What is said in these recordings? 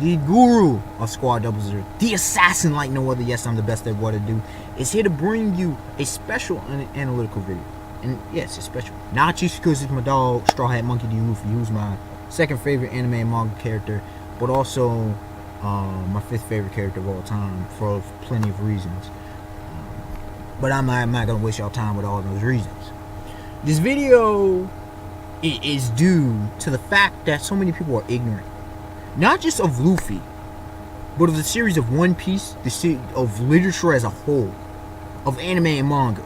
the guru of Squad 00, the assassin like no other. Yes, I'm the best at what I do. Is here to bring you a special analytical video. And yes, it's special. Not just because it's my dog, Straw Hat Monkey D. Luffy, who's my second favorite anime and manga character, but also my fifth favorite character of all time for plenty of reasons. But I'm not going to waste y'all time with all those reasons. This video is due to the fact that so many people are ignorant. Not just of Luffy, but of the series of One Piece, the series of literature as a whole, of anime and manga,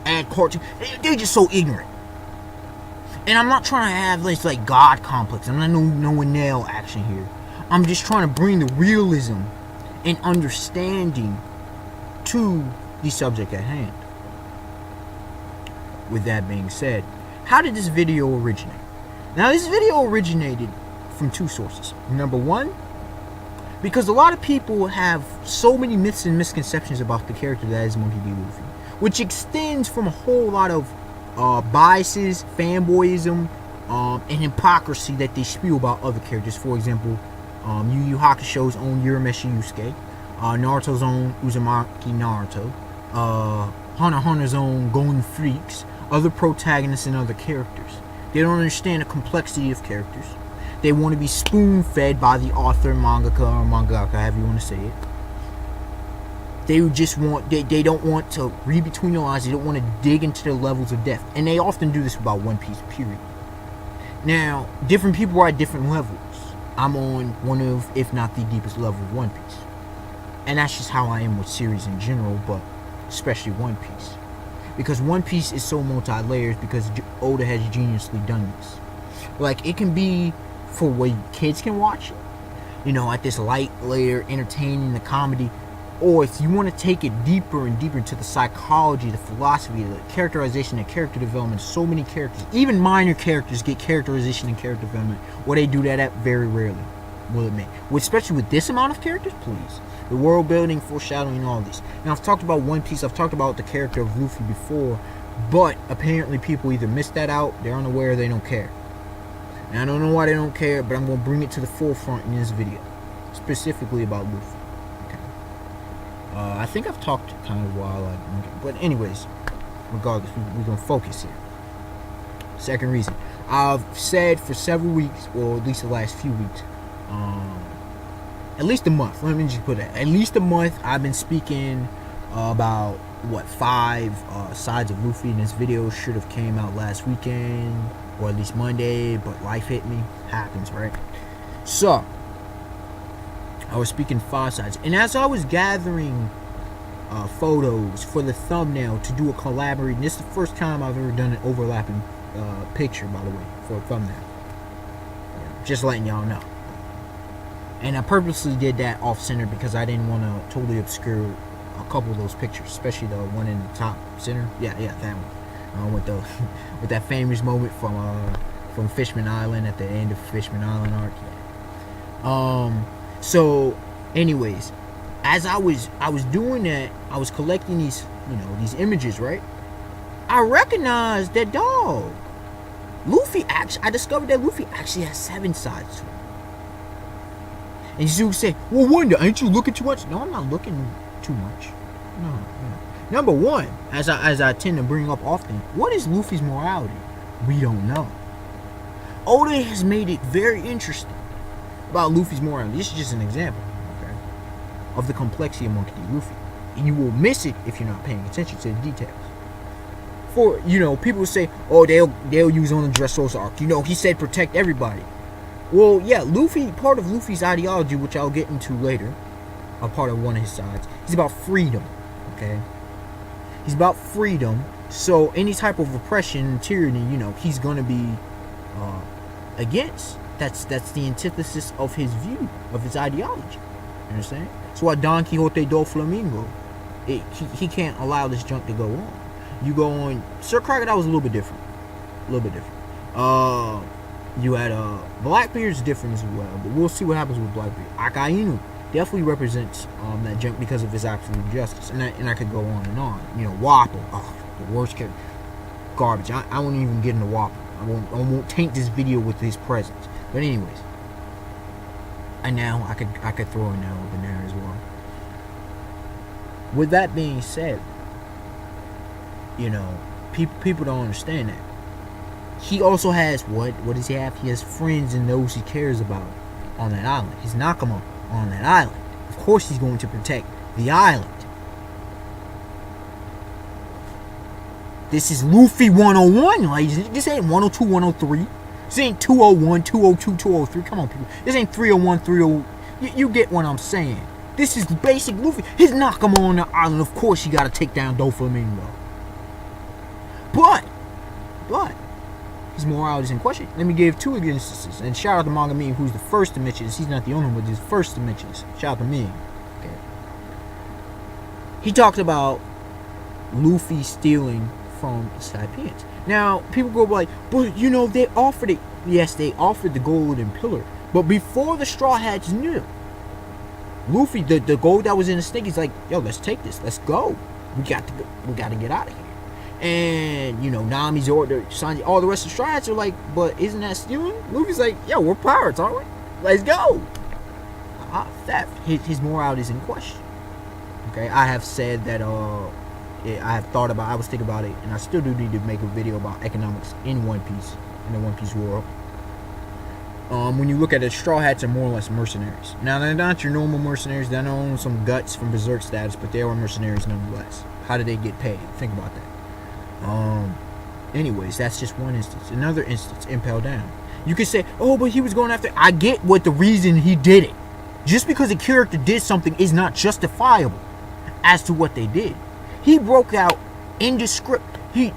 and cartoon. They're just so ignorant. And I'm not trying to have this like God complex. I'm not no nail action here. I'm just trying to bring the realism and understanding to the subject at hand. With that being said, how did this video originate? Now, this video originated from two sources. Number one, because a lot of people have so many myths and misconceptions about the character that is Monkey D. Luffy, which extends from a whole lot of biases, fanboyism, and hypocrisy that they spew about other characters. For example, Yu Yu Hakusho's own Urameshi Yusuke, Naruto's own Uzumaki Naruto, Hunter x Hunter's own Golden Freaks, other protagonists and other characters. They don't understand the complexity of characters. They want to be spoon-fed by the author, mangaka, or mangaka, however you want to say it. They just want, they don't want to read between the lines. They don't want to dig into the levels of depth. And they often do this about One Piece, period. Now, different people are at different levels. I'm on one of, if not the deepest level of One Piece. And that's just how I am with series in general, but especially One Piece. Because One Piece is so multi-layered because Oda has geniusly done this. Like, it can be for where kids can watch it, you know, at this light layer, entertaining, the comedy. Or if you want to take it deeper and deeper into the psychology, the philosophy, the characterization and character development, so many characters, even minor characters get characterization and character development, where they do that at very rarely, will admit. Especially with this amount of characters, please. The world building, foreshadowing, all this. Now, I've talked about One Piece, I've talked about the character of Luffy before, but apparently people either missed that out, they're unaware, they don't care. And I don't know why they don't care, but I'm going to bring it to the forefront in this video, specifically about Luffy. Okay. I think I've talked kind of while, but anyways, regardless, we're going to focus here. Second reason, I've said for several weeks, or at least the last few weeks, at least a month, let me just put it, at least a month, I've been speaking about, what, 5 Sides of Luffy, and this video should have came out last weekend, or at least Monday, but life hit me. Happens, right? So, I was speaking 5 sides, and as I was gathering photos for the thumbnail to do a collaborating, this is the first time I've ever done an overlapping picture, by the way, for a thumbnail. Just letting y'all know. And I purposely did that off-center because I didn't want to totally obscure a couple of those pictures, especially the one in the top center. Yeah, that one. With that famous moment from Fishman Island at the end of Fishman Island arc. Yeah. So, anyways, as I was doing that, I was collecting these, these images, right? I recognized that dog. I discovered that Luffy actually has 7 sides to him. And you say, well, Wonder, ain't you looking too much? No, I'm not looking too much. No. Number one, as I tend to bring up often, what is Luffy's morality? We don't know. Oda has made it very interesting about Luffy's morality. This is just an example, okay, of the complexity of Monkey D. Luffy. And you will miss it if you're not paying attention to the details. For, people will say, oh, they'll use on the Dressrosa arc. He said protect everybody. Well, yeah, Luffy, part of Luffy's ideology, which I'll get into later, a part of one of his sides, he's about freedom, okay? He's about freedom, so any type of oppression and tyranny, he's going to be against. That's the antithesis of his view, of his ideology. You understand? So why Don Quixote do Flamingo, he can't allow this junk to go on. You go on, Sir Crocodile was a little bit different. You had Blackbeard's different as well, but we'll see what happens with Blackbeard. Akainu definitely represents that junk because of his absolute justice, and I could go on and on. Wappo, the worst character, garbage. I won't even get into Wappo. I won't taint this video with his presence. But anyways, And now I could throw in that over there as well. With that being said, you know, people don't understand that. He also has what does he have? He has friends and those he cares about on that island. His Nakama on that island. Of course he's going to protect the island. This is Luffy 101, ladies. This ain't 102, 103. This ain't 201, 202, 203. Come on, people. This ain't 301, 30. You get what I'm saying. This is basic Luffy. His Nakama on the island. Of course, you got to take down Doflamingo. But, his morality is in question. Let me give two instances. And shout out to Manga Meme, who's the first to mention this. He's not the only one, but he's the first to mention this. Shout out to Meme. Okay. He talked about Luffy stealing from the Scythians. Now, people go like, but you know, they offered it. Yes, they offered the golden pillar. But before the Straw Hats knew, Luffy, the gold that was in the snake, he's like, yo, let's take this. Let's go. We got to get out of here. And, you know, Nami's order, Sanji, all the rest of the Straw Hats are like, but isn't that stealing? Luffy's like, yo, we're pirates, aren't we? Let's go. Theft. His morality is in question. Okay, I have said that, I was thinking about it, and I still do need to make a video about economics in One Piece, in the One Piece world. When you look at it, Straw Hats are more or less mercenaries. Now, they're not your normal mercenaries. They don't own some guts from Berserk status, but they are mercenaries nonetheless. How do they get paid? Think about that. Anyways, that's just one instance. Another instance, Impel Down. You could say, oh, but he was going after... I get what the reason he did it. Just because a character did something is not justifiable as to what they did. He broke out in the script. He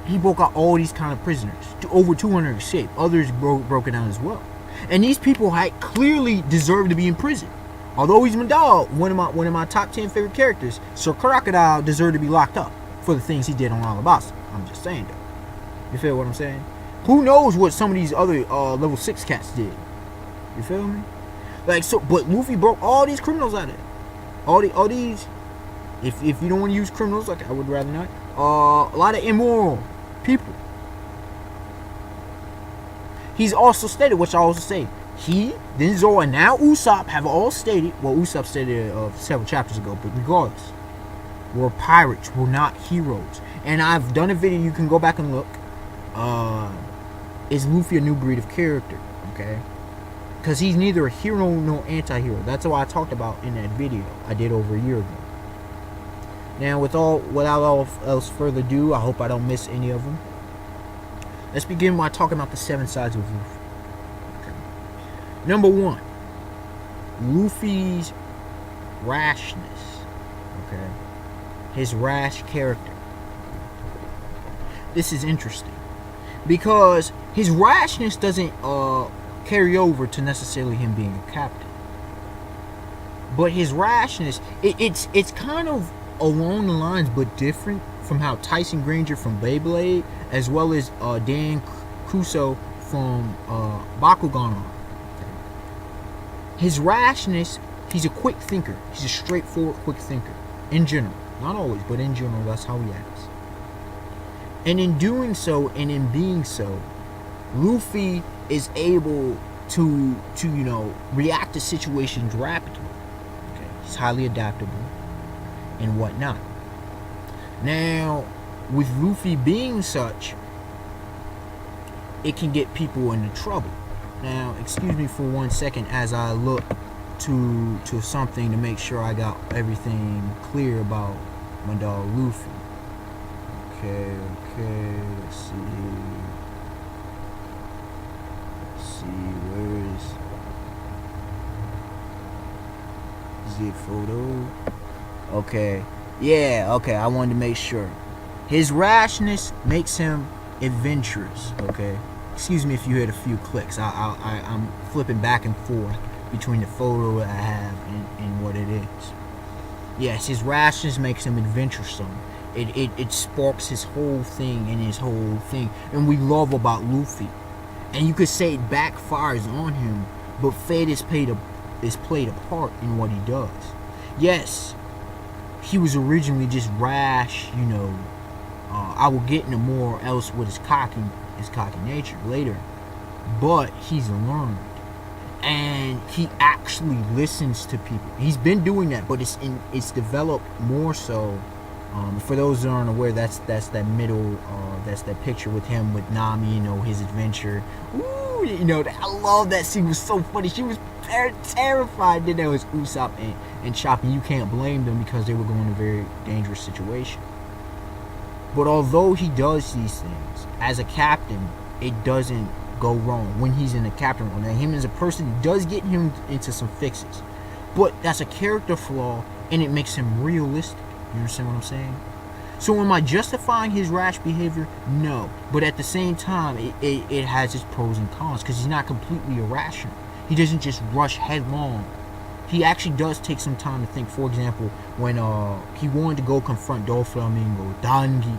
broke out all these kind of prisoners. Over 200 escaped. Others broke it down as well. And these people had clearly deserved to be in prison. Although he's my dog, one of my top 10 favorite characters, Sir Crocodile deserved to be locked up for the things he did on Alabasta. I'm just saying though. You feel what I'm saying? Who knows what some of these other level 6 cats did? You feel me? Like, so, but Luffy broke all these criminals out of it. All these. If you don't want to use criminals, like I would rather not. A lot of immoral people. He's also stated, which I also say, he, then Zoro, and now Usopp have all stated. Well, Usopp stated several chapters ago, but regardless, we're pirates. We're not heroes. And I've done a video. You can go back and look. Is Luffy a new breed of character? Okay. Because he's neither a hero nor anti-hero. That's what I talked about in that video I did over a year ago. Now, without else further ado, I hope I don't miss any of them. Let's begin by talking about the 7 sides of Luffy. Okay. Number 1, Luffy's rashness. Okay. His rash character. This is interesting because his rashness doesn't carry over to necessarily him being a captain, but his rashness it's kind of along the lines but different from how Tyson Granger from Beyblade as well as Dan Kuso from Bakugan are. His rashness, he's a quick thinker. He's a straightforward quick thinker in general, not always, but in general that's how he acts. And in doing so, and in being so, Luffy is able to you know, react to situations rapidly. Okay, he's highly adaptable and whatnot. Now, with Luffy being such, it can get people into trouble. Now, excuse me for 1 second as I look to something to make sure I got everything clear about my dog Luffy. Okay, let's see, where is the photo? Okay, yeah, okay, I wanted to make sure. His rashness makes him adventurous, okay? Excuse me if you heard a few clicks. I'm flipping back and forth between the photo that I have and what it is. Yes, his rashness makes him adventuresome. It sparks his whole thing and his whole thing. And we love about Luffy. And you could say it backfires on him, but fate is played a part in what he does. Yes, he was originally just rash, you know. I will get into more else with his cocky nature later. But he's learned. And and he actually listens to people. He's been doing that, but it's developed more so. For those that aren't aware, that's that middle, that's that picture with him with Nami, his adventure. Ooh, I love that scene. It was so funny. She was terrified. Then there was Usopp and Chopper. You can't blame them because they were going in a very dangerous situation. But although he does these things, as a captain, it doesn't go wrong when he's in a captain role. Now, him as a person does get him into some fixes. But that's a character flaw, and it makes him realistic. You understand what I'm saying? So am I justifying his rash behavior? No. But at the same time, it has its pros and cons because he's not completely irrational. He doesn't just rush headlong. He actually does take some time to think. For example, when he wanted to go confront Doflamingo,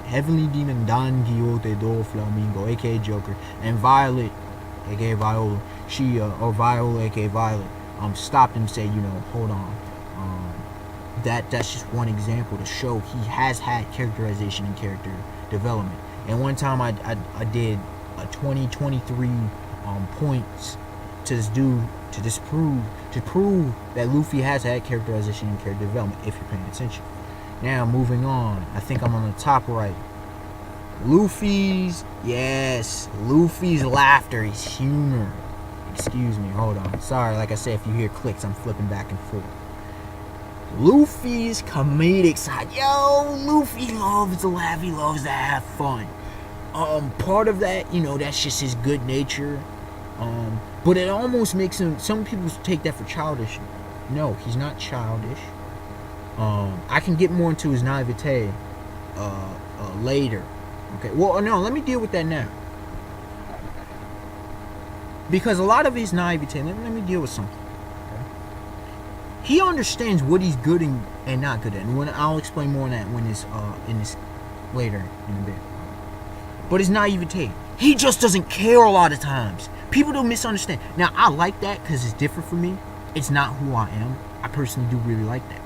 Heavenly Demon Don Quixote Doflamingo, aka Joker, and Violet, aka Viola, or Viola, aka Violet, stopped him and said, hold on. That's just one example to show he has had characterization and character development. And one time I did a 23 points to this dude to prove that Luffy has had characterization and character development if you're paying attention. Now moving on, I think I'm on the top right. Luffy's laughter, his humor. Excuse me, hold on. Sorry, like I said, if you hear clicks, I'm flipping back and forth. Luffy's comedic side. Luffy loves to laugh. He loves to have fun. Part of that, that's just his good nature. But it almost makes him. Some people take that for childish. No, he's not childish. I can get more into his naivete later. Okay. Well, no. Let me deal with that now. Because a lot of his naivete. Let me deal with something. He understands what he's good and not good at, and I'll explain more on that when in this later in a bit. But his naivete, he just doesn't care a lot of times. People don't misunderstand. Now I like that because it's different for me. It's not who I am. I personally do really like that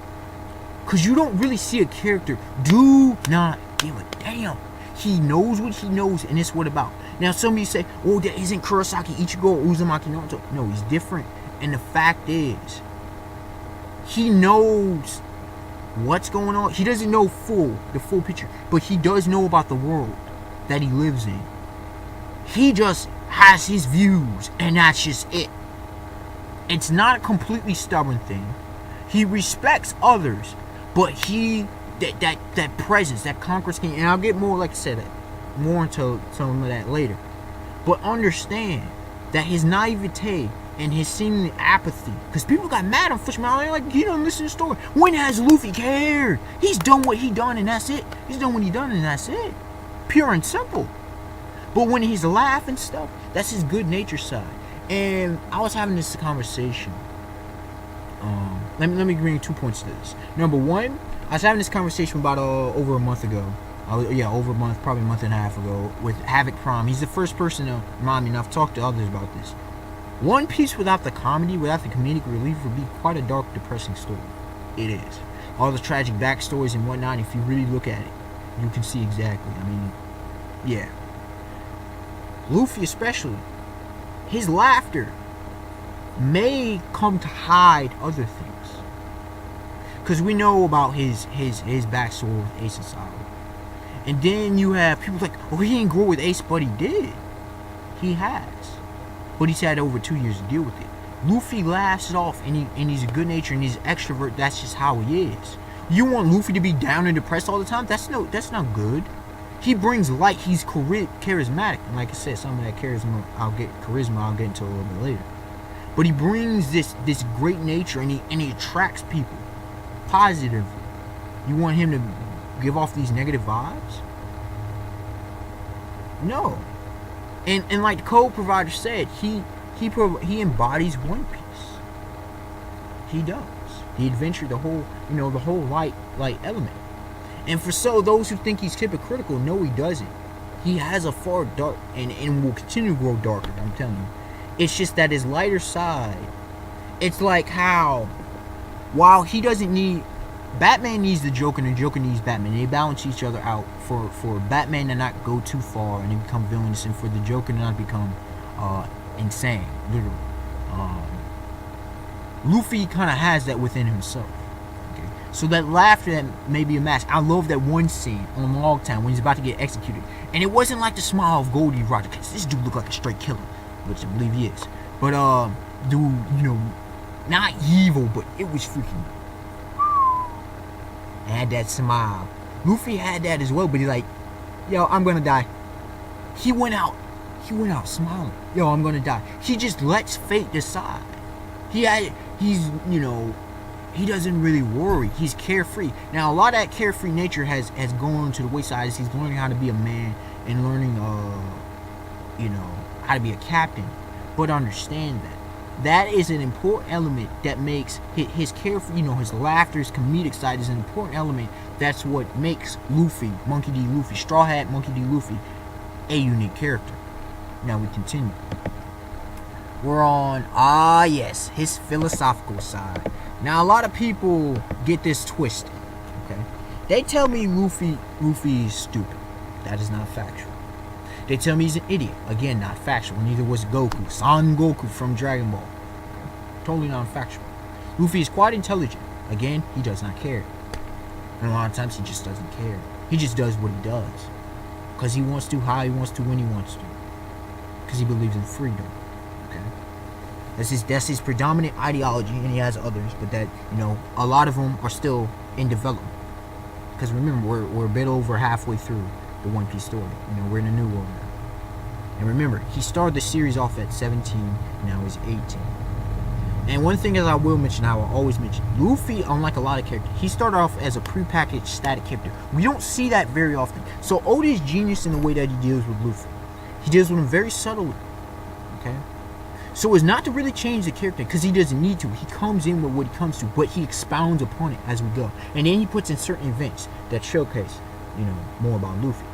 because you don't really see a character do not give a damn. He knows what he knows, and it's what about. Now some of you say, "Oh, that isn't Kurosaki, Ichigo, or Uzumaki Naruto." No, he's different, and the fact is, he knows what's going on. He doesn't know the full picture, but he does know about the world that he lives in. He just has his views, and that's just it. It's not a completely stubborn thing. He respects others, but that presence, that conqueror's king, and I'll get more, like I said, more into some of that later. But understand that his naivete and his seeming apathy, because people got mad on Fishman, like, he don't listen to the story. When has Luffy cared? He's done what he done, and that's it. He's done what he done, and that's it. Pure and simple. But when he's laughing stuff, that's his good nature side. And I was having this conversation. Let me bring 2 points to this. Number one, I was having this conversation about over a month ago. Over a month, probably a month and a half ago, with Havoc Prime. He's the first person to remind me, and I've talked to others about this. One Piece without the comedy, without the comedic relief, would be quite a dark, depressing story. It is. All the tragic backstories and whatnot, if you really look at it, you can see exactly. I mean, yeah. Luffy especially, his laughter may come to hide other things. Because we know about his backstory with Ace and Sabo. And then you have people like, oh, he didn't grow with Ace, but he did. He has. But he's had over 2 years to deal with it. Luffy laughs it off, and he's a good nature, and he's an extrovert. That's just how he is. You want Luffy to be down and depressed all the time? That's not good. He brings light. He's charismatic, and like I said, some of that charisma I'll get into a little bit later. But he brings this great nature, and he attracts people positively. You want him to give off these negative vibes? No. And like the code provider said, he embodies One Piece. He does. The adventure, the whole light element. And for those who think he's hypocritical, no, he doesn't. He has a far dark and will continue to grow darker, I'm telling you. It's just that his lighter side, it's like how while he doesn't need Batman needs the Joker and the Joker needs Batman. They balance each other out for Batman to not go too far and become villainous, and for the Joker to not become insane, literally. Luffy kind of has that within himself. Okay? So that laughter that may be a mask. I love that one scene on Logtown when he's about to get executed. And it wasn't like the smile of Goldie Roger, because this dude looked like a straight killer, which I believe he is. But, dude, you know, not evil, but it was freaking. Had that smile. Luffy had that as well, but he's like, yo, I'm gonna die. He went out smiling. Yo, I'm gonna die. He just lets fate decide. He's, you know, he doesn't really worry. He's carefree. Now, a lot of that carefree nature has gone to the wayside as he's learning how to be a man and learning, you know, how to be a captain. But understand that is an important element that makes his carefree, you know, his laughter, his comedic side is an important element. That's what makes Luffy, Monkey D. Luffy, Straw Hat Monkey D. Luffy, a unique character. Now we continue. We're on, yes, his philosophical side. Now, a lot of people get this twisted, okay? They tell me Luffy is stupid. That is not factual. They tell me he's an idiot. Again, not factual. Neither was Goku. Son Goku from Dragon Ball. Totally non-factual. Luffy is quite intelligent. Again, he does not care. And a lot of times he just doesn't care. He just does what he does. Because he wants to, how he wants to, when he wants to. Because he believes in freedom. Okay? That's his predominant ideology, and he has others, but that, you know, a lot of them are still in development. Because remember, we're a bit over halfway through the One Piece story. You know, we're in a new world now. And remember, he started the series off at 17, now he's 18. And one thing as I will mention, I will always mention, Luffy, unlike a lot of characters, he started off as a prepackaged static character. We don't see that very often. So Oda is genius in the way that he deals with Luffy. He deals with him very subtly. Okay? So it's not to really change the character, because he doesn't need to. He comes in with what he comes to, but he expounds upon it as we go. And then he puts in certain events that showcase, you know, more about Luffy.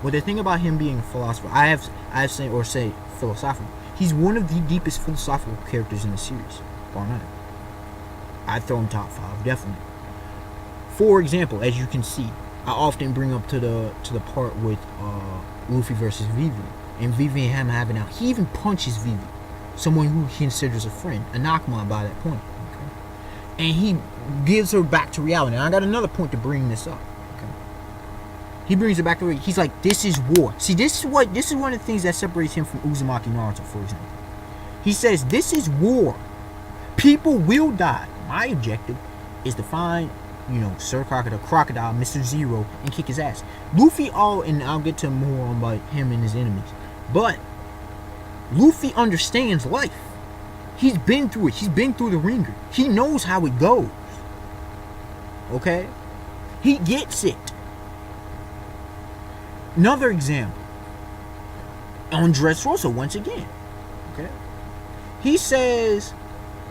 But the thing about him being a philosopher, I have say philosophical. He's one of the deepest philosophical characters in the series, bar none. I'd throw him top 5, definitely. For example, as you can see, I often bring up to the part with Luffy versus Vivi, and Vivi and him having out. He even punches Vivi, someone who he considers a friend, a Nakama by that point. Okay? And he gives her back to reality. And I got another point to bring this up. He brings it back to where he's like, this is war. See, this is one of the things that separates him from Uzumaki Naruto, for example. He says, this is war. People will die. My objective is to find, you know, Sir Crocodile, Mr. Zero, and kick his ass. Luffy, and I'll get to more about him and his enemies. But Luffy understands life. He's been through it. He's been through the ringer. He knows how it goes. Okay? He gets it. Another example, on Dressrosa once again, okay? He says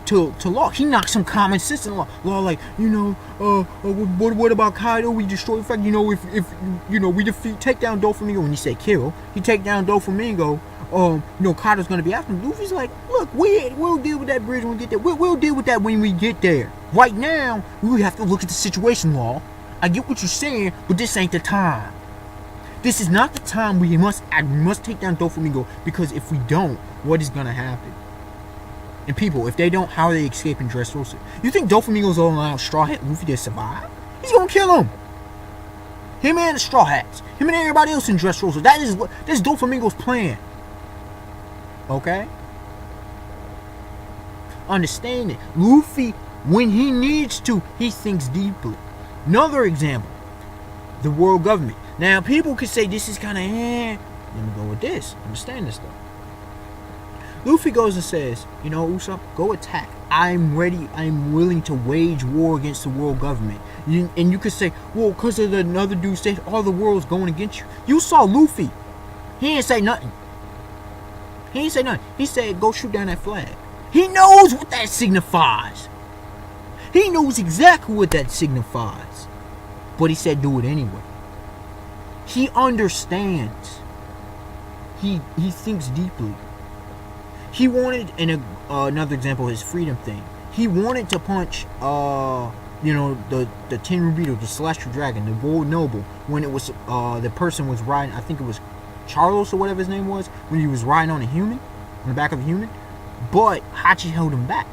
to Law, he knocks some common sense in Law. Law, like, you know, what about Kaido? We destroy the fact, you know, if you know, we take down Doflamingo. When he said kill, he take down Doflamingo. You know, Kaido's gonna be after him. Luffy's like, look, we'll deal with that bridge when we get there. We'll deal with that when we get there. Right now, we have to look at the situation, Law. I get what you're saying, but this ain't the time. This is not the time we must take down Doflamingo, because if we don't, what is going to happen? And people, if they don't, how are they escaping Dressrosa? You think Doflamingo's all allowed Straw Hat Luffy to survive? He's going to kill him. Him and the Straw Hats. Him and everybody else in Dressrosa. That's Doflamingo's plan. Okay? Understand it. Luffy, when he needs to, he thinks deeply. Another example. The world government. Now, people could say this is kind of, Let me go with this. Understand this, though. Luffy goes and says, you know, Usopp, go attack. I'm ready. I'm willing to wage war against the world government. And you could say, well, because of another dude said all the world's going against you. You saw Luffy. He ain't say nothing. He said, go shoot down that flag. He knows what that signifies. He knows exactly what that signifies. But he said, do it anyway. He understands. He thinks deeply. He wanted, another example, his freedom thing. He wanted to punch, you know, the Tenryubito, the Celestial Dragon, the World Noble, when it was, the person was riding, I think it was Charlos or whatever his name was, when he was riding on a human, on the back of a human. But Hachi held him back.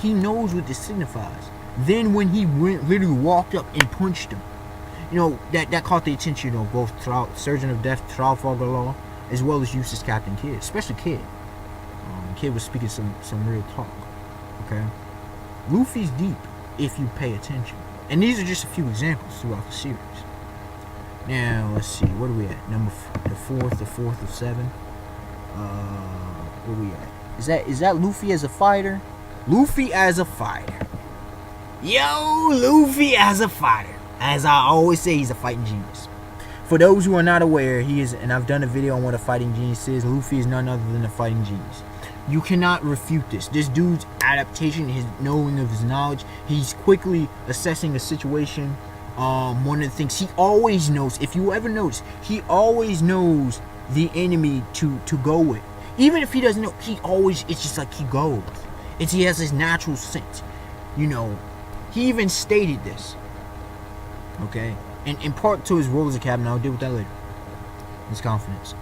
he knows what this signifies. Then when he literally walked up and punched him, that caught the attention of both Surgeon of Death, Trafalgar Law, as well as Eustace Captain Kidd, especially Kidd. Kidd was speaking some real talk. Okay, Luffy's deep if you pay attention, and these are just a few examples throughout the series. Now let's see, what are we at? The fourth of 7. Where we at? Is that Luffy as a fighter? Luffy as a fighter. Yo, Luffy as a fighter. As I always say, he's a fighting genius. For those who are not aware, he is, and I've done a video on what a fighting genius is. Luffy is none other than a fighting genius. You cannot refute this. This dude's adaptation, his knowing of his knowledge, he's quickly assessing a situation. One of the things he always knows, if you ever notice, he always knows the enemy to go with. Even if he doesn't know, it's just like he goes. He has his natural sense. He even stated this. Okay? And in part to his role as a captain, I'll deal with that later. His confidence.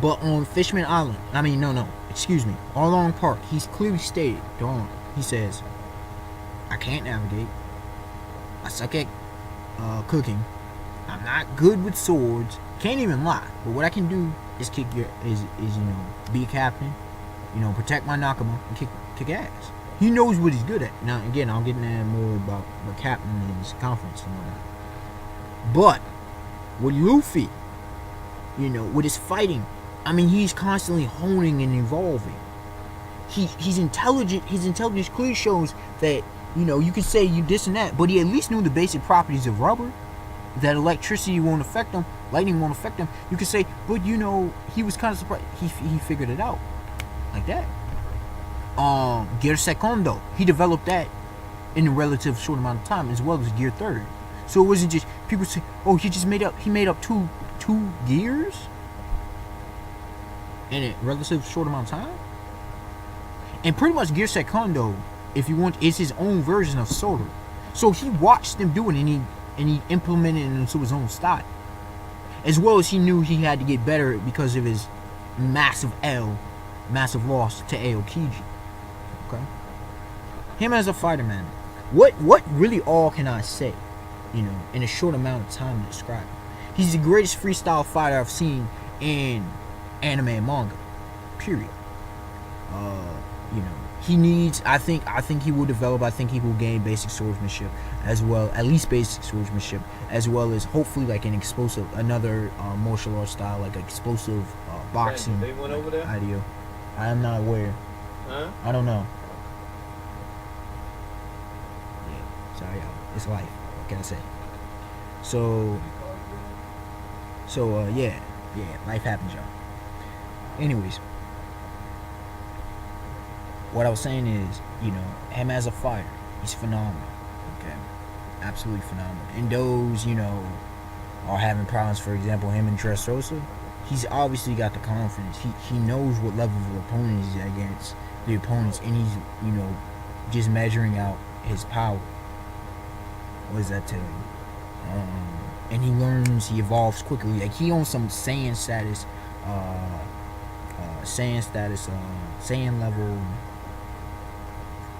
But on Fishman Island, All Along Park, he's clearly stated, he says, I can't navigate. I suck at cooking. I'm not good with swords. Can't even lie. But what I can do is be a captain, protect my Nakama and kick ass. He knows what he's good at. Now, again, I'll get into that more about the captain and his confidence and whatnot. But with Luffy, with his fighting, he's constantly honing and evolving. He's intelligent. His intelligence clearly shows that, you can say you this and that, but he at least knew the basic properties of rubber, that electricity won't affect him, lightning won't affect him. You could say, but he was kind of surprised. He figured it out like that. Gear Secondo, he developed that in a relative short amount of time, as well as Gear Third. So it wasn't just people say, oh, he made up two gears in a relative short amount of time. And pretty much Gear Secondo, if you want, is his own version of Soda. So he watched them do it and he implemented it into his own style. As well as he knew he had to get better because of his massive loss to Aokiji. Okay? Him as a fighter, man. What really all can I say, in a short amount of time to describe him? He's the greatest freestyle fighter I've seen in anime and manga. Period. He needs, I think he will develop, I think he will gain basic swordsmanship as well, at least basic swordsmanship, as well as hopefully like another martial arts style, like explosive boxing idea. I am not aware. Huh? I don't know. Yeah, sorry y'all. It's life. What can I say? So yeah, life happens, y'all. Anyways, what I was saying is, him as a fighter, he's phenomenal. Okay, absolutely phenomenal. And those, are having problems. For example, him and Dressrosa, he's obviously got the confidence. He knows what level of opponent he's against the opponents, and he's just measuring out his power. What does that tell you? And he learns, he evolves quickly. Like he owns some Saiyan status, Saiyan level,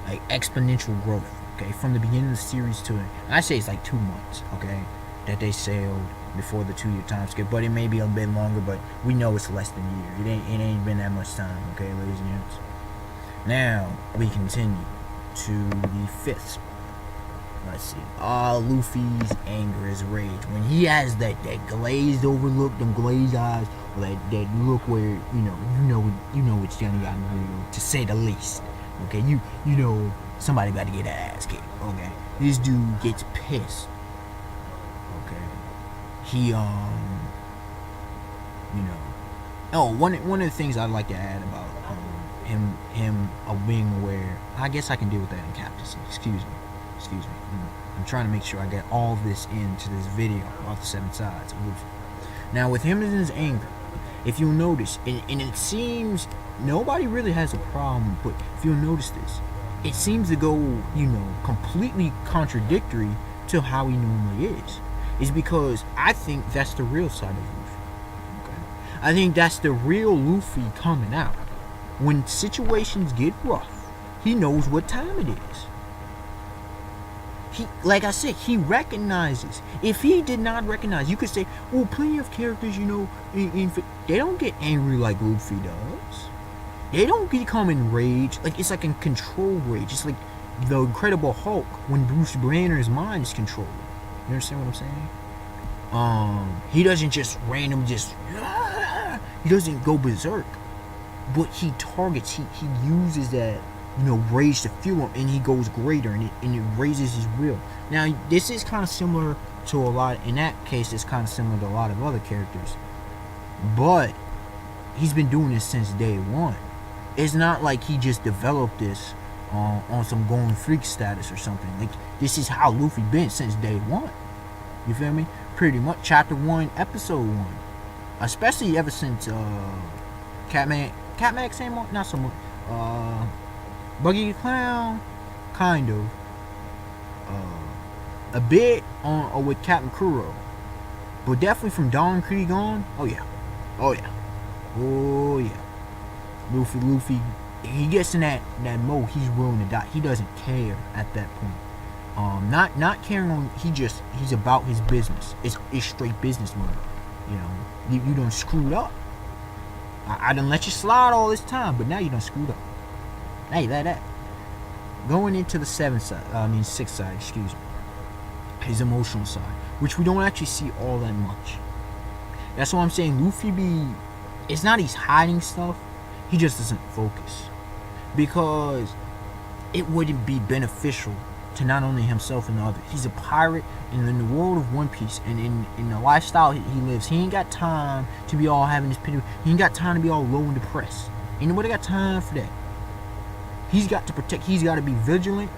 like exponential growth. Okay, from the beginning of the series to, I say it's like 2 months. Okay, that they sailed before the 2-year time skip, but it may be a bit longer. But we know it's less than a year. It ain't been that much time. Okay, ladies and gents. Now we continue to the 5th. Let's see. Luffy's anger, his rage. When he has that glazed over look, them glazed eyes, or that look where you know it's Johnny got real, to say the least. Okay, you know somebody about to get that ass kicked. Okay, this dude gets pissed. Okay, he one of the things I'd like to add about him of being aware. I guess I can deal with that in captaincy. Excuse me. I'm trying to make sure I get all of this into this video off the 7 sides of Luffy. Now with him and his anger, if you'll notice, and it seems nobody really has a problem, but if you'll notice this, it seems to go, completely contradictory to how he normally is. Is because I think that's the real side of Luffy. Okay? I think that's the real Luffy coming out. When situations get rough, He knows what time it is. He, like I said, he recognizes. If he did not recognize, you could say, well, plenty of characters, you know, they don't get angry like Luffy does. They don't become enraged. Like, it's like a controlled rage. It's like the Incredible Hulk when Bruce Banner's mind is controlled. You understand what I'm saying? He doesn't just random he doesn't go berserk. But he targets, he uses that, you know, rage to fuel him, and he goes greater, and it raises his will. Now, this is kind of similar to a lot, in that case, it's kind of similar to a lot of other characters. But he's been doing this since day one. It's not like he just developed this on some Golden Freak status or something. Like, this is how Luffy been since day one. You feel me? Pretty much. Chapter 1, episode 1. Especially ever since Catman same one, not so much. Buggy the Clown, kind of. A bit on with Captain Kuro, but definitely from Don Krieg on. Oh yeah. Luffy. He gets in that mode. He's willing to die. He doesn't care at that point. Not caring on. He's about his business. It's straight business mode. You know, you done screwed up. I done let you slide all this time, but now you done screwed up. Hey, that. Going into the 6th side, excuse me. His emotional side, which we don't actually see all that much. That's why I'm saying Luffy it's not he's hiding stuff, he just doesn't focus. Because it wouldn't be beneficial to not only himself and the others. He's a pirate, and in the world of One Piece, and in the lifestyle he lives, he ain't got time to be all having this pity. He ain't got time to be all low and depressed. Ain't nobody got time for that. He's got to protect. He's got to be vigilant.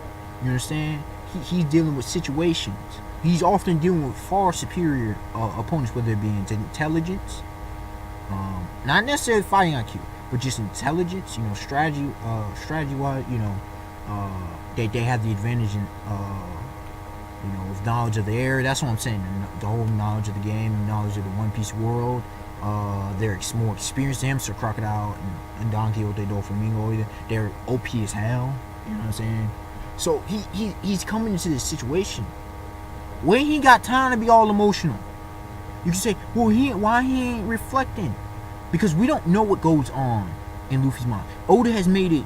You understand? He's dealing with situations. He's often dealing with far superior opponents, whether it be intelligence, not necessarily fighting IQ, but just intelligence. You know, strategy-wise. You know, they have the advantage in, you know, with knowledge of the area. That's what I'm saying. The whole knowledge of the game, knowledge of the One Piece world. They're more experienced than him. So Crocodile and Don Quixote, Doflamingo, they're OP as hell. You know what I'm saying? So he's coming into this situation when he got time to be all emotional. You can say, well, why he ain't reflecting? Because we don't know what goes on in Luffy's mind. Oda has made it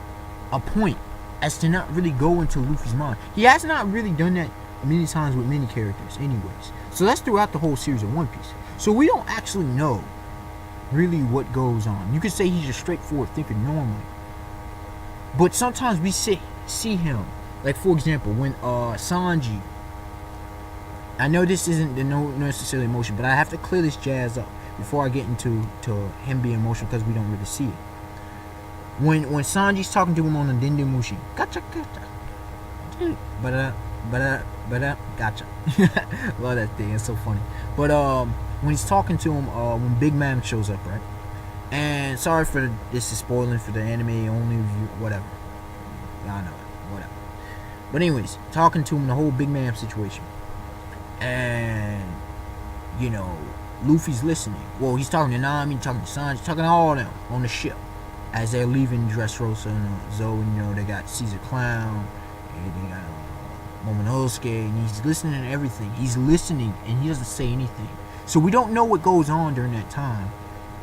a point as to not really go into Luffy's mind. He has not really done that many times with many characters anyways. So that's throughout the whole series of One Piece. So we don't actually know really what goes on. You could say he's a straightforward thinker normally. But sometimes we see him. Like, for example, when Sanji, I know this isn't no necessarily emotion, but I have to clear this jazz up before I get into him being emotional, because we don't really see it. When Sanji's talking to him on the Dende Mushi, gotcha. Gotcha. Love that thing. It's so funny. But when he's talking to him, when Big Mom shows up, right? And sorry for this is spoiling for the anime only review, whatever. Y'all know it, whatever. But anyways, talking to him, the whole Big Mom situation, and you know, Luffy's listening. Well, he's talking to Nami, talking to Sanji, talking to all of them on the ship as they're leaving Dressrosa and Zoe. You know, they got Caesar Clown, and they got Momonosuke, and he's listening to everything. He's listening, and he doesn't say anything. So we don't know what goes on during that time,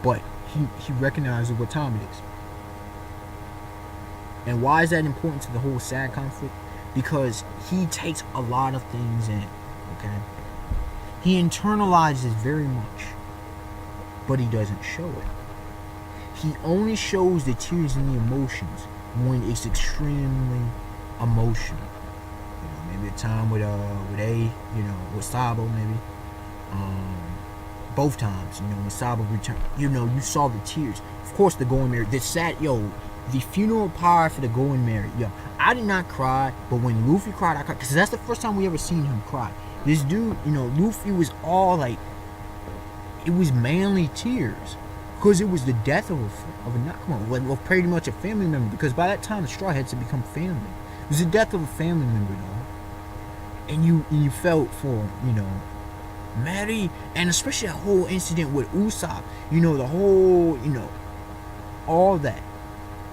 but he recognizes what time it is. And why is that important to the whole sad conflict? Because he takes a lot of things in, okay? He internalizes very much, but he doesn't show it. He only shows the tears and the emotions when it's extremely emotional. You know, maybe a time with A, you know, with Sabo maybe. Both times, you know, when Sabo returned, you know, you saw the tears. Of course, the Going Merry, the funeral pyre for the Going Merry. Yo, I did not cry, but when Luffy cried, I cried, because that's the first time we ever seen him cry. This dude, you know, Luffy was all like, it was manly tears, because it was the death of a Nakama, well, pretty much a family member, because by that time the Straw Hats had become family. It was the death of a family member, though. And you felt for, you know, Mary, and especially that whole incident with Usopp, you know, the whole, you know, all that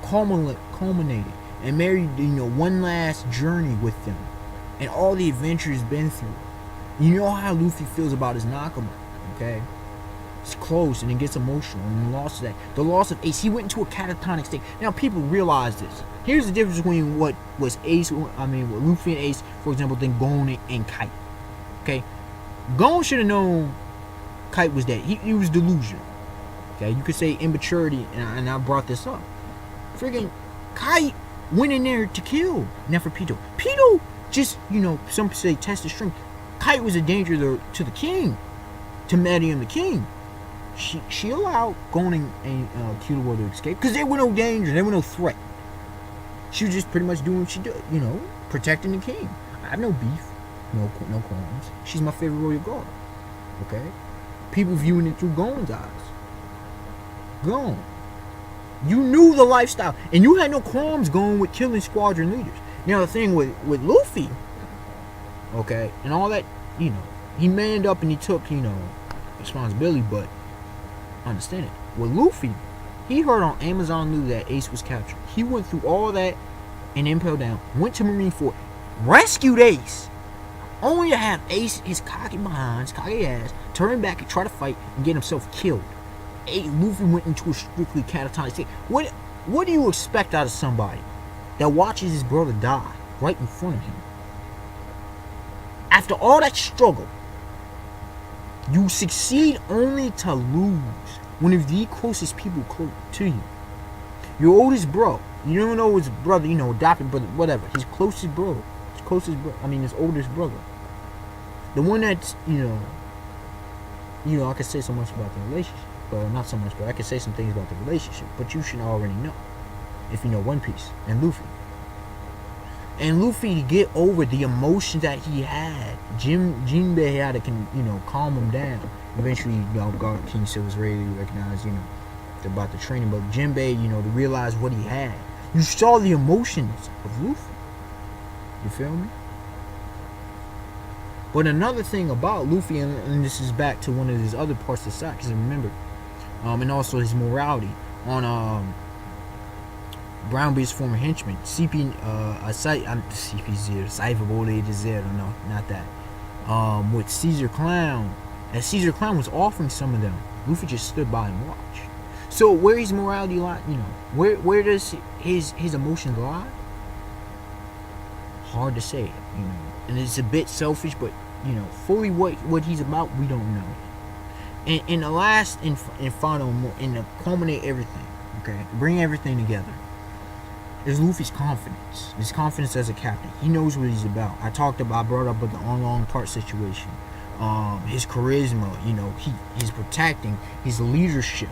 culminated and married, one last journey with them, and all the adventures been through. You know how Luffy feels about his Nakama, okay? It's close, and it gets emotional, and the loss of Ace. He went into a catatonic state. Now people realize this. Here's the difference between what was what Luffy and Ace, for example, than Gon and Kite. Okay, Gon should have known Kite was dead. He was delusional. Okay, you could say immaturity, and I brought this up. Friggin' Kite went in there to kill Neferpito. Pito just, some say test the strength. Kite was a danger to the king, to Medium the king. She allowed Gon and Killua to escape because there were no danger, there were no threat. She was just pretty much doing what she did, protecting the king. I have no beef, no qualms. She's my favorite royal guard. Okay, people viewing it through Gon's eyes. Gon, you knew the lifestyle, and you had no qualms going with killing squadron leaders. Now the thing with Luffy, okay, and all that, he manned up and he took, responsibility, but understand it. With Luffy, he heard on Amazon News that Ace was captured. He went through all that and impelled down, went to Marineford, rescued Ace, only to have Ace, his cocky behind, his cocky ass, turn back and try to fight and get himself killed. Luffy went into a strictly catatonic state. What do you expect out of somebody that watches his brother die right in front of him? After all that struggle, you succeed only to lose one of the closest people to you. Your oldest bro. You don't know his brother, adopted brother, whatever. His closest bro. His oldest brother. The one that's, I could say so much about the relationship. Well, not so much, but I could say some things about the relationship. But you should already know. If you know One Piece and Luffy. And Luffy, to get over the emotions that he had, Jinbei had to, calm him down. Eventually, God King Silver was ready to recognize, about the training. But Jinbei, to realize what he had. You saw the emotions of Luffy. You feel me? But another thing about Luffy, and this is back to one of his other parts of the side, because remember, and also his morality on Brownbeard's former henchman, CP0, Cypher Bullet Zero, no, not that. With Caesar Clown, as Caesar Clown was offering some of them, Luffy just stood by and watched. So where his morality lie, where does his emotions lie? Hard to say, and it's a bit selfish, but fully what he's about, we don't know. And in the last and final, and to culminate everything, okay, bring everything together, is Luffy's confidence. His confidence as a captain. He knows what he's about. I brought up about the on-long part situation. His charisma, he's protecting, his leadership.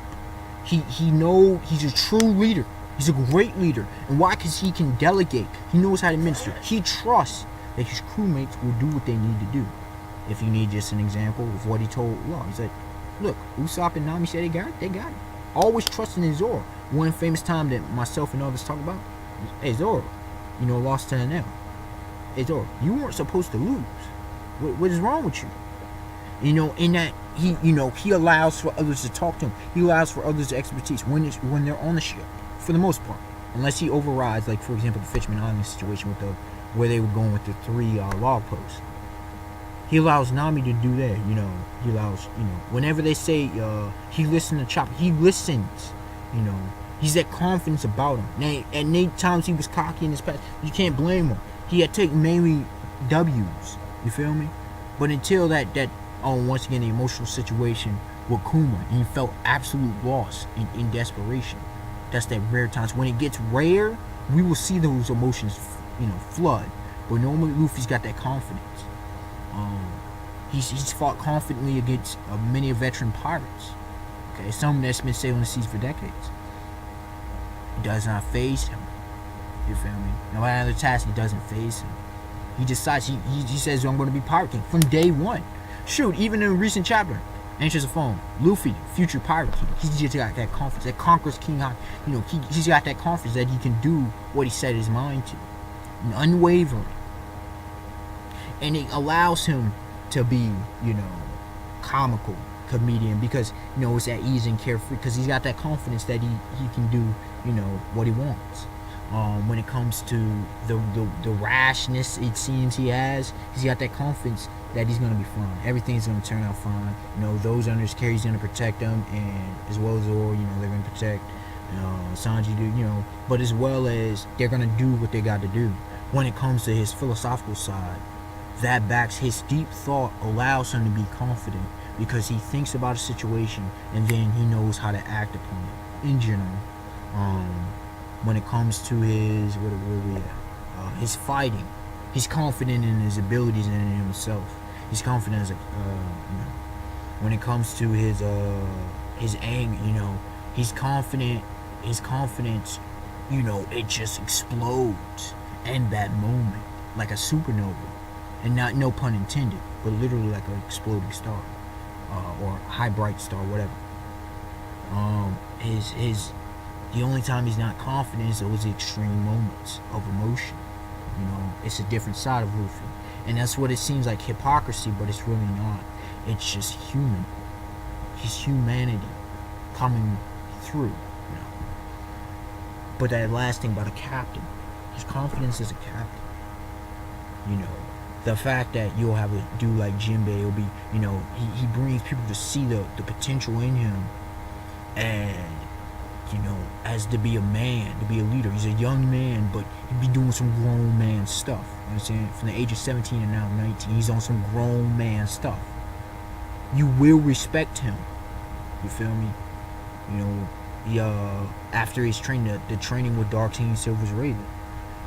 He know he's a true leader. He's a great leader. And why? Because he can delegate. He knows how to minister. He trusts that his crewmates will do what they need to do. If you need just an example of what he told Law, he said, look, Usopp and Nami said they got it. Always trusting in Zoro. One famous time that myself and others talk about, hey Zoro, lost to an L. Hey Zoro, you weren't supposed to lose. What is wrong with you? In that he allows for others to talk to him. He allows for others to expertise when they're on the ship, for the most part. Unless he overrides, like for example the Fishman Island situation with where they were going with the 3 log posts. He allows Nami to do that, He allows, whenever they say he listens to Chopper, he listens, He's that confidence about him. Now, at many times he was cocky in his past. You can't blame him. He had taken mainly W's. You feel me? But until that once again the emotional situation with Kuma, and he felt absolute loss in desperation. That's that rare times. When it gets rare, we will see those emotions, flood. But normally Luffy's got that confidence. He's fought confidently against many veteran pirates. Okay, some that's been sailing the seas for decades. It does not faze him. You feel me? No other task, it doesn't faze him. He decides, he says, I'm going to be Pirate King from day one. Shoot, even in a recent chapter, Answers the Phone, Luffy, future Pirate King. He's just got that confidence, that conquers King Hawk. He's got that confidence that he can do what he set his mind to. Unwavering. And it allows him to be, comical comedian because, it's at ease and carefree because he's got that confidence that he can do, what he wants. When it comes to the rashness it seems he has, he's got that confidence that he's gonna be fine. Everything's gonna turn out fine. Those under his care, he's gonna protect them, and as well as Zoro, they're gonna protect Sanji, but as well as they're gonna do what they got to do. When it comes to his philosophical side, that backs his deep thought, allows him to be confident because he thinks about a situation and then he knows how to act upon it. In general, when it comes to his his fighting, he's confident in his abilities and in himself. He's confident as when it comes to his anger, he's confident. His confidence, it just explodes in that moment like a supernova, and not, no pun intended, but literally like an exploding star, or high bright star, whatever. The only time he's not confident is those extreme moments of emotion. It's a different side of Luffy, and that's what it seems like, hypocrisy, but it's really not. It's just human. His humanity coming through. But that last thing about a captain, his confidence as a captain. The fact that you'll have a dude like Jinbei, will be, he brings people to see the potential in him, and as to be a man, to be a leader. He's a young man, but he'd be doing some grown man stuff. You know what I'm saying? From the age of 17 and now 19, he's on some grown man stuff. You will respect him. You feel me? After his training, the training with Dark King Silver's Raven,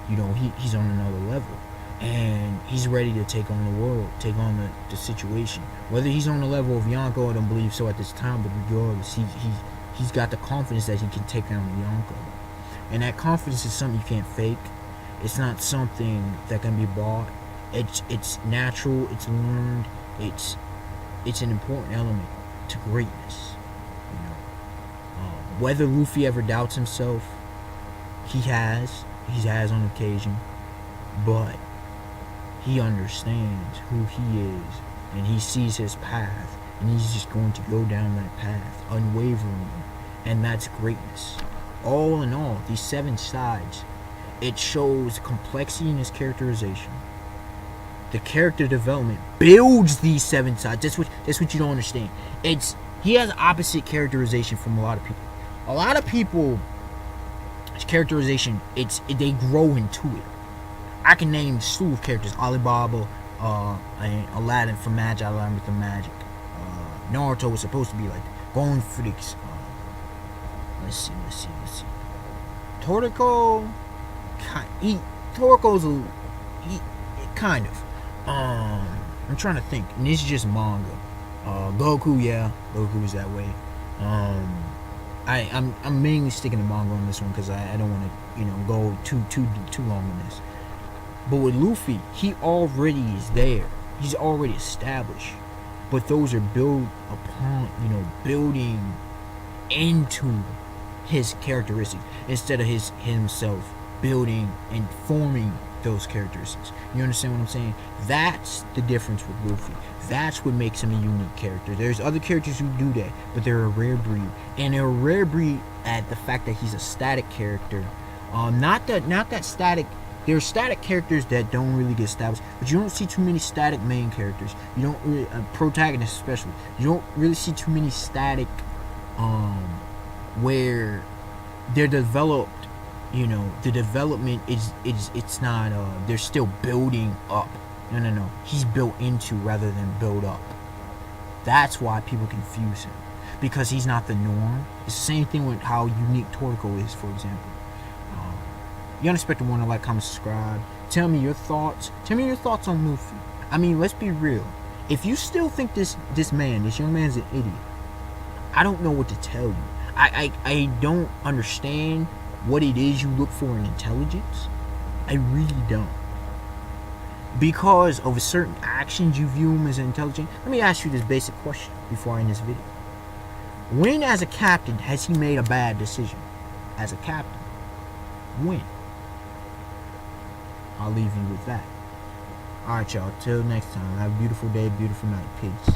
he's on another level, and he's ready to take on the world, take on the situation. Whether he's on the level of Yonko, I don't believe so at this time, but regardless, he's got the confidence that he can take down Yonko, and that confidence is something you can't fake. It's not something that can be bought. It's natural. It's learned. It's an important element to greatness. Whether Luffy ever doubts himself, he has on occasion, but he understands who he is, and he sees his path, and he's just going to go down that path unwaveringly, and that's greatness. All in all, these 7 sides, it shows complexity in his characterization. The character development builds these 7 sides. That's what you don't understand. He has opposite characterization from a lot of people. A lot of people, his characterization, they grow into it. I can name a slew of characters: Alibaba, and Aladdin from Magic Island with the magic. Naruto was supposed to be like going for the. Let's see. Toriko, Toriko's kind of. I'm trying to think, and this is just manga. Goku, yeah, Goku is that way. I'm mainly sticking to manga on this one because I don't want to go too long on this. But with Luffy, he already is there. He's already established. But those are built upon building into his characteristics instead of himself building and forming those characteristics. You understand what I'm saying? That's the difference with Luffy. That's what makes him a unique character. There's other characters who do that, but they're a rare breed. And they're a rare breed at the fact that he's a static character. Not that static. There's static characters that don't really get established, but you don't see too many static main characters. You don't really, protagonists especially. You don't really see too many static, where they're developed. The development it's not. They're still building up. No. He's built into rather than build up. That's why people confuse him, because he's not the norm. It's the same thing with how unique Toriko is, for example. You unexpected one to like, comment, subscribe. Tell me your thoughts. Tell me your thoughts on Luffy. I mean, let's be real. If you still think this young man's an idiot, I don't know what to tell you. I don't understand what it is you look for in intelligence. I really don't. Because of certain actions you view him as intelligent. Let me ask you this basic question before I end this video. When, as a captain, has he made a bad decision? As a captain. When? I'll leave you with that. Alright, y'all. Till next time. Have a beautiful day, beautiful night. Peace.